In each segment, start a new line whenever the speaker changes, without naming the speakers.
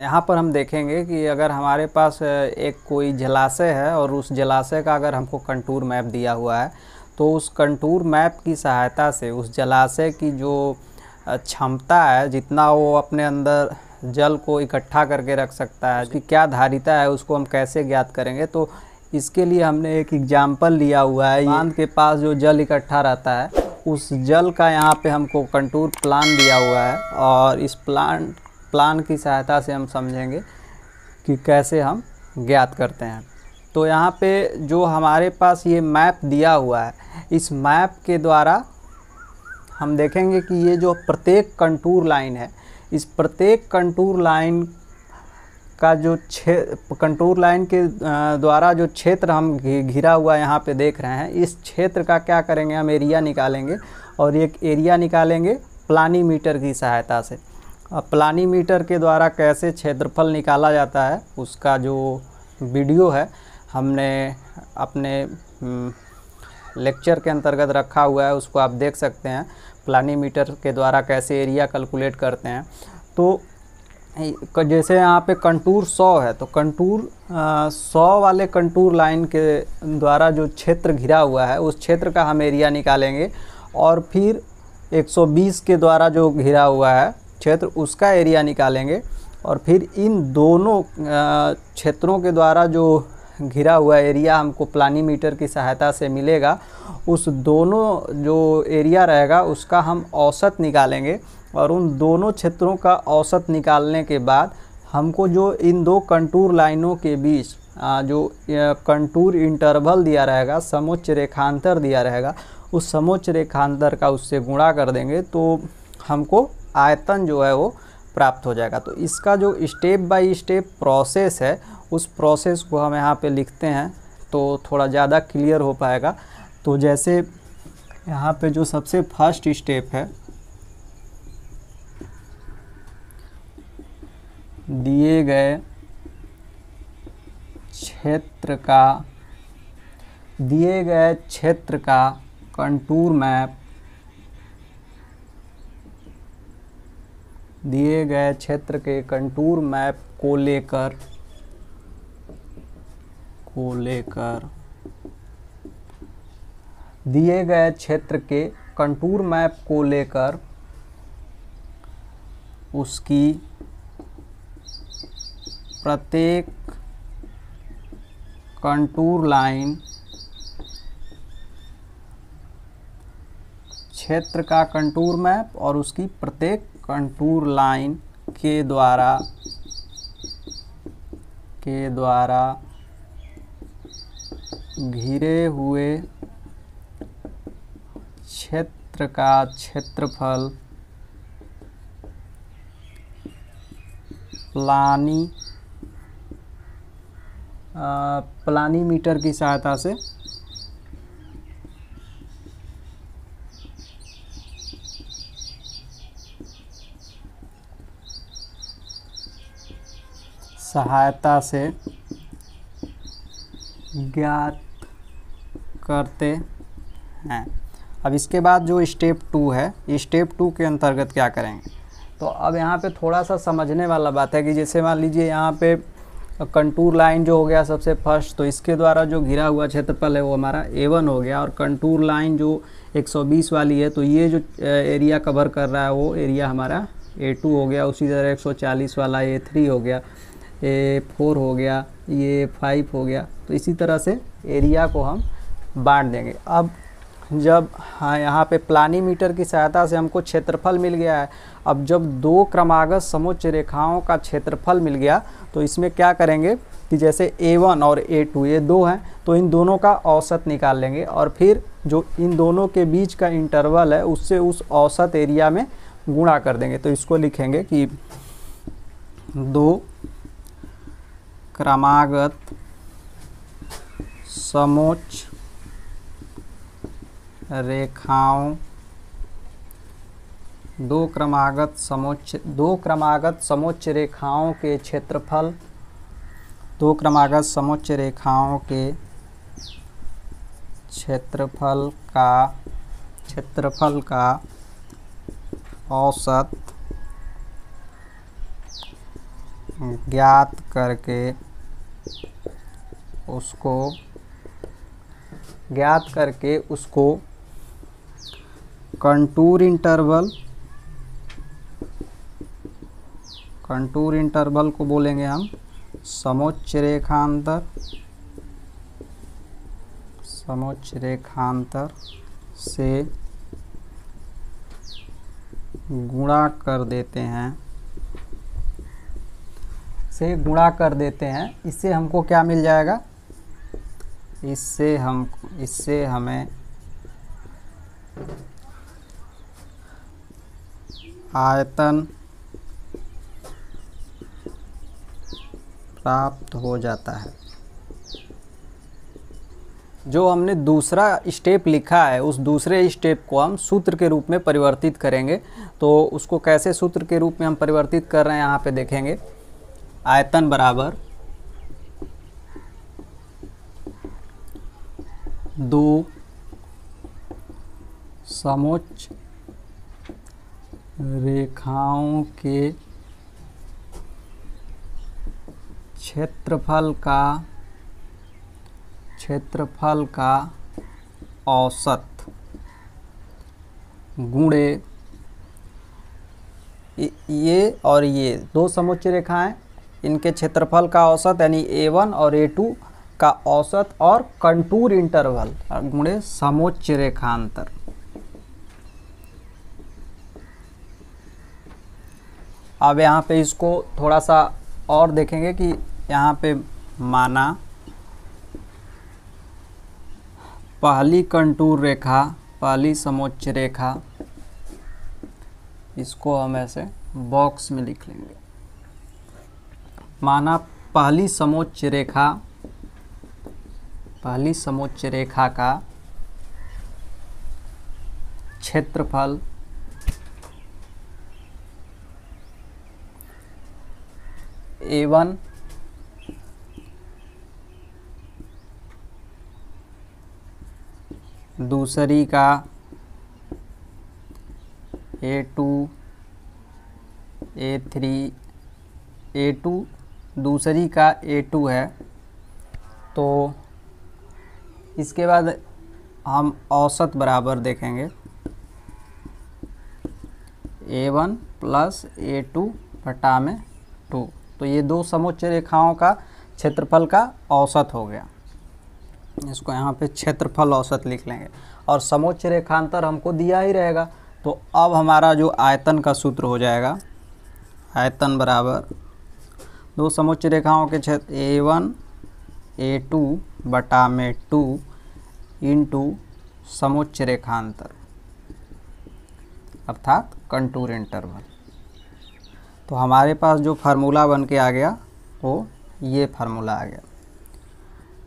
यहाँ पर हम देखेंगे कि अगर हमारे पास एक कोई जलाशय है और उस जलाशय का अगर हमको कंटूर मैप दिया हुआ है, तो उस कंटूर मैप की सहायता से उस जलाशय की जो क्षमता है, जितना वो अपने अंदर जल को इकट्ठा करके रख सकता है, उसकी क्या धारिता है, उसको हम कैसे ज्ञात करेंगे। तो इसके लिए हमने एक एग्जाम्पल लिया हुआ है। बांध के पास जो जल इकट्ठा रहता है, उस जल का यहाँ पे हमको कंटूर प्लान दिया हुआ है, और इस प्लान की सहायता से हम समझेंगे कि कैसे हम ज्ञात करते हैं। तो यहाँ पे जो हमारे पास ये मैप दिया हुआ है, इस मैप के द्वारा हम देखेंगे कि ये जो प्रत्येक कंटूर लाइन है, इस प्रत्येक कंटूर लाइन का जो कंटूर लाइन के द्वारा जो क्षेत्र हम घिरा हुआ यहाँ पे देख रहे हैं, इस क्षेत्र का क्या करेंगे, हम एरिया निकालेंगे। और एक एरिया निकालेंगे प्लानीमीटर की सहायता से। अब प्लानीमीटर के द्वारा कैसे क्षेत्रफल निकाला जाता है, उसका जो वीडियो है हमने अपने लेक्चर के अंतर्गत रखा हुआ है, उसको आप देख सकते हैं। प्लानीमीटर के द्वारा कैसे एरिया कैलकुलेट करते हैं। तो जैसे यहाँ पे कंटूर 100 है, तो कंटूर 100 वाले कंटूर लाइन के द्वारा जो क्षेत्र घिरा हुआ है, उस क्षेत्र का हम एरिया निकालेंगे। और फिर 120 के द्वारा जो घिरा हुआ है क्षेत्र, उसका एरिया निकालेंगे। और फिर इन दोनों क्षेत्रों के द्वारा जो घिरा हुआ एरिया हमको प्लानीमीटर की सहायता से मिलेगा, उस दोनों जो एरिया रहेगा उसका हम औसत निकालेंगे। और उन दोनों क्षेत्रों का औसत निकालने के बाद हमको जो इन दो कंटूर लाइनों के बीच जो कंटूर इंटरवल दिया रहेगा, समोच्च रेखांतर दिया रहेगा, उस समोच्च रेखांतर का उससे गुणा कर देंगे, तो हमको आयतन जो है वो प्राप्त हो जाएगा। तो इसका जो स्टेप बाय स्टेप प्रोसेस है, उस प्रोसेस को हम यहाँ पे लिखते हैं तो थोड़ा ज़्यादा क्लियर हो पाएगा। तो जैसे यहाँ पे जो सबसे फर्स्ट स्टेप है, दिए गए क्षेत्र का कंटूर मैप, दिए गए क्षेत्र के कंटूर मैप को लेकर दिए गए क्षेत्र के कंटूर मैप को लेकर उसकी प्रत्येक कंटूर लाइन, क्षेत्र का कंटूर मैप और उसकी प्रत्येक कंटूर लाइन के द्वारा घिरे हुए क्षेत्र का क्षेत्रफल प्लानीमीटर की सहायता से ज्ञात करते हैं। अब इसके बाद जो स्टेप 2 है, स्टेप 2 के अंतर्गत क्या करेंगे। तो अब यहाँ पे थोड़ा सा समझने वाला बात है कि जैसे मान लीजिए यहाँ पे कंटूर लाइन जो हो गया सबसे फर्स्ट, तो इसके द्वारा जो घिरा हुआ क्षेत्रफल है वो हमारा A1 हो गया। और कंटूर लाइन जो 120 वाली है, तो ये जो एरिया कवर कर रहा है वो एरिया हमारा A2 हो गया। उसी तरह 140 वाला A3 हो गया, A4 हो गया, ये 5 हो गया। तो इसी तरह से एरिया को हम बांट देंगे। अब जब यहाँ पे प्लानीमीटर की सहायता से हमको क्षेत्रफल मिल गया है, अब जब दो क्रमागत समोच्च रेखाओं का क्षेत्रफल मिल गया, तो इसमें क्या करेंगे कि जैसे A1 और A2 ये दो हैं, तो इन दोनों का औसत निकाल लेंगे। और फिर जो इन दोनों के बीच का इंटरवल है, उससे उस औसत एरिया में गुणा कर देंगे। तो इसको लिखेंगे कि दो क्रमागत समोच्च रेखाओं, दो क्रमागत समोच्च रेखाओं के क्षेत्रफल, दो क्रमागत समोच्च रेखाओं के क्षेत्रफल का औसत ज्ञात करके उसको कंटूर इंटरवल को बोलेंगे हम समोच्च रेखांतर से गुणा कर देते हैं। इससे हमको क्या मिल जाएगा? इससे हमें आयतन प्राप्त हो जाता है। जो हमने दूसरा स्टेप लिखा है उस दूसरे स्टेप को हम सूत्र के रूप में परिवर्तित करेंगे। तो उसको कैसे सूत्र के रूप में हम परिवर्तित कर रहे हैं यहाँ पे देखेंगे। आयतन बराबर 2 समोच्च रेखाओं के क्षेत्रफल का औसत गुणे ये और ये 2 समोच्च रेखाएं, इनके क्षेत्रफल का औसत यानी A1 और A2 का औसत और कंटूर इंटरवल गुणे समोच्च रेखांतर। अब यहाँ पे इसको थोड़ा सा और देखेंगे कि यहाँ पे माना पहली कंटूर रेखा, पहली समोच्च रेखा, इसको हम ऐसे बॉक्स में लिख लेंगे। माना पहली समोच्च रेखा का क्षेत्रफल A1 दूसरी का A2 A3 A2 दूसरी का A2 है। तो इसके बाद हम औसत बराबर देखेंगे A1 प्लस A2 बटा में 2। तो ये 2 समोच्च रेखाओं का क्षेत्रफल का औसत हो गया। इसको यहाँ पे क्षेत्रफल औसत लिख लेंगे और समोच्च रेखांतर हमको दिया ही रहेगा। तो अब हमारा जो आयतन का सूत्र हो जाएगा, आयतन बराबर 2 समोच्च रेखाओं के क्षेत्र A1 A2 बटा में 2 इंटू समोच्च रेखांतर अर्थात कंटूर इंटरवल। तो हमारे पास जो फार्मूला बन के आ गया वो ये फार्मूला आ गया।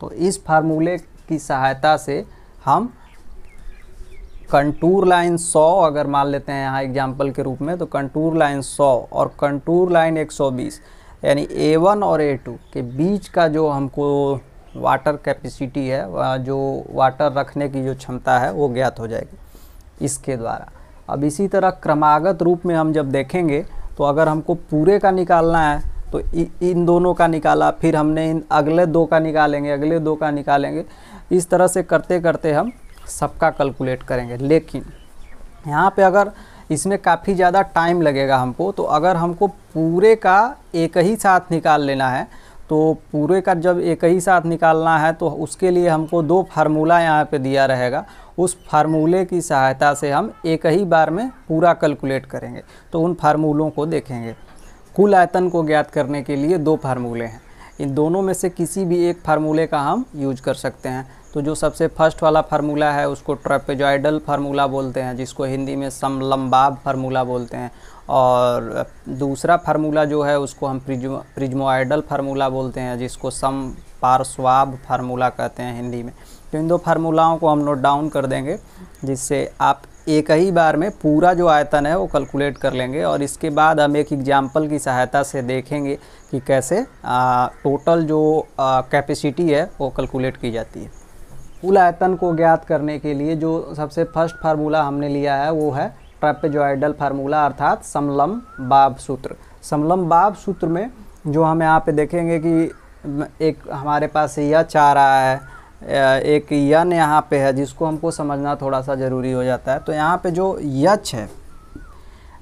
तो इस फार्मूले की सहायता से हम कंटूर लाइन 100 अगर मान लेते हैं यहाँ एग्जाम्पल के रूप में, तो कंटूर लाइन 100 और कंटूर लाइन 120 यानी A1 और A2 के बीच का जो हमको वाटर कैपेसिटी है, जो वाटर रखने की जो क्षमता है वो ज्ञात हो जाएगी इसके द्वारा। अब इसी तरह क्रमागत रूप में हम जब देखेंगे तो अगर हमको पूरे का निकालना है तो इन दोनों का निकाला, फिर हमने इन अगले 2 का निकालेंगे, अगले 2 का निकालेंगे। इस तरह से करते करते हम सबका कैलकुलेट करेंगे। लेकिन यहाँ पे अगर इसमें काफ़ी ज़्यादा टाइम लगेगा हमको, तो अगर हमको पूरे का एक ही साथ निकाल लेना है, तो पूरे का जब एक ही साथ निकालना है तो उसके लिए हमको 2 फार्मूला यहाँ पे दिया रहेगा। उस फार्मूले की सहायता से हम एक ही बार में पूरा कैलकुलेट करेंगे। तो उन फार्मूलों को देखेंगे। कुल आयतन को ज्ञात करने के लिए 2 फार्मूले हैं, इन दोनों में से किसी भी एक फार्मूले का हम यूज कर सकते हैं। तो जो सबसे फर्स्ट वाला फार्मूला है उसको ट्रेपेजॉइडल फार्मूला बोलते हैं, जिसको हिंदी में समलंबाब फार्मूला बोलते हैं। और दूसरा फार्मूला जो है उसको हम प्रिज्मोइडल फार्मूला बोलते हैं, जिसको समपार्श्वाब फार्मूला कहते हैं हिंदी में। तो इन 2 फार्मूलाओं को हम नोट डाउन कर देंगे, जिससे आप एक ही बार में पूरा जो आयतन है वो कैलकुलेट कर लेंगे। और इसके बाद हम एक एग्जाम्पल की सहायता से देखेंगे कि कैसे टोटल जो कैपेसिटी है वो कैलकुलेट की जाती है। कुल आयतन को ज्ञात करने के लिए जो सबसे फर्स्ट फार्मूला हमने लिया है वो है ट्रेपेजॉइडल फार्मूला अर्थात समलंबाब सूत्र। समलंबाब सूत्र में जो हम यहाँ पे देखेंगे कि एक हमारे पास यच आ रहा है, एक यन यहाँ पे है, जिसको हमको समझना थोड़ा सा ज़रूरी हो जाता है। तो यहाँ पे जो यच है,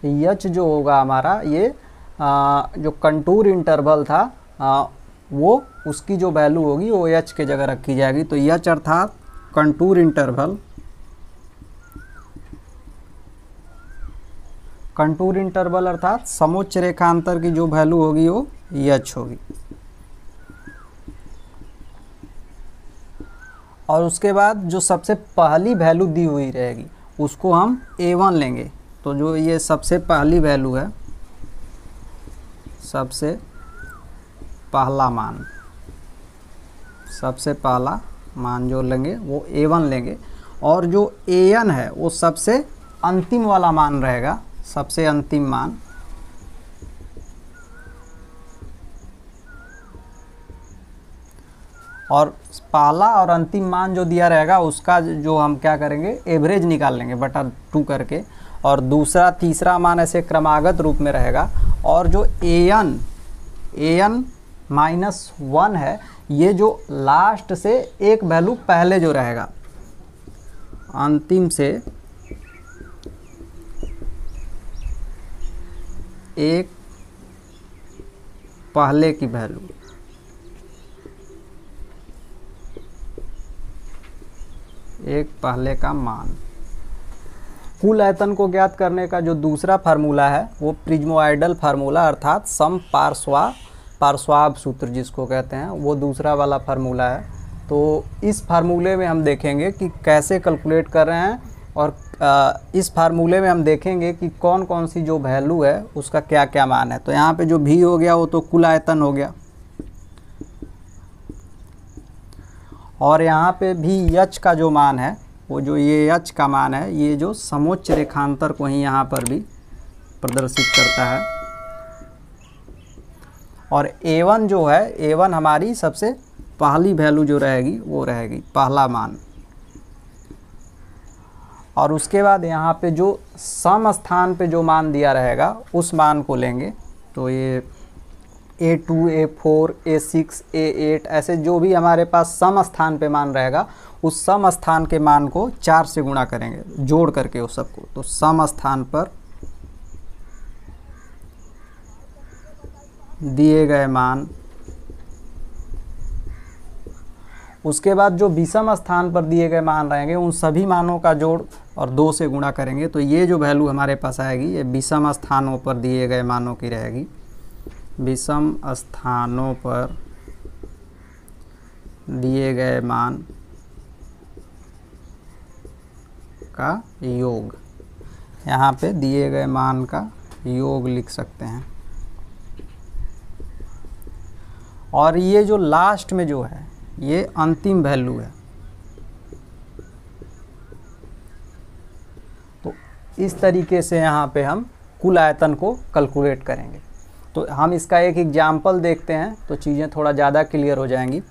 यच जो होगा हमारा, ये जो कंटूर इंटरवल था वो उसकी जो वैल्यू होगी वो एच के जगह रखी जाएगी। तो एच अर्थात कंटूर इंटरवल, कंटूर इंटरवल अर्थात समोच्च रेखांतर की जो वैल्यू होगी वो एच होगी। और उसके बाद जो सबसे पहली वैल्यू दी हुई रहेगी उसको हम A1 लेंगे। तो जो ये सबसे पहली वैल्यू है, सबसे पहला मान, सबसे पहला मान जो लेंगे वो A1 लेंगे। और जो AN है वो सबसे अंतिम वाला मान रहेगा, सबसे अंतिम मान। और पहला और अंतिम मान जो दिया रहेगा उसका जो हम क्या करेंगे, एवरेज निकाल लेंगे बटा 2 करके। और दूसरा तीसरा मान ऐसे क्रमागत रूप में रहेगा। और जो AN -1 है, ये जो लास्ट से एक वैल्यू पहले जो रहेगा, अंतिम से एक पहले की वैल्यू, एक पहले का मान। कुल आयतन को ज्ञात करने का जो दूसरा फार्मूला है वो प्रिज्मोइडल फार्मूला अर्थात सम पार्श्वाब सूत्र जिसको कहते हैं, वो दूसरा वाला फार्मूला है। तो इस फार्मूले में हम देखेंगे कि कैसे कैलकुलेट कर रहे हैं, और इस फार्मूले में हम देखेंगे कि कौन कौन सी जो वैल्यू है उसका क्या क्या मान है। तो यहाँ पे जो भी हो गया वो तो कुल आयतन हो गया, और यहाँ पे भी एच का जो मान है वो जो ये एच का मान है, ये जो समोच्च रेखांतर को ही यहाँ पर भी प्रदर्शित करता है। और A1 जो है, A1 हमारी सबसे पहली वैल्यू जो रहेगी वो रहेगी पहला मान। और उसके बाद यहाँ पे जो सम स्थान पे जो मान दिया रहेगा उस मान को लेंगे। तो ये A2, A4, A6, A8 ऐसे जो भी हमारे पास सम स्थान पे मान रहेगा, उस सम स्थान के मान को 4 से गुणा करेंगे, जोड़ करके उस सबको। तो सम स्थान पर दिए गए मान, उसके बाद जो विषम स्थान पर दिए गए मान रहेंगे उन सभी मानों का जोड़ और 2 से गुणा करेंगे। तो ये जो वैल्यू हमारे पास आएगी ये विषम स्थानों पर दिए गए मानों की रहेगी, विषम स्थानों पर दिए गए मान का योग। यहाँ पे दिए गए मान का योग लिख सकते हैं। और ये जो लास्ट में जो है ये अंतिम वैल्यू है। तो इस तरीके से यहाँ पे हम कुल आयतन को कैलकुलेट करेंगे। तो हम इसका एक एग्जाम्पल देखते हैं तो चीज़ें थोड़ा ज़्यादा क्लियर हो जाएंगी।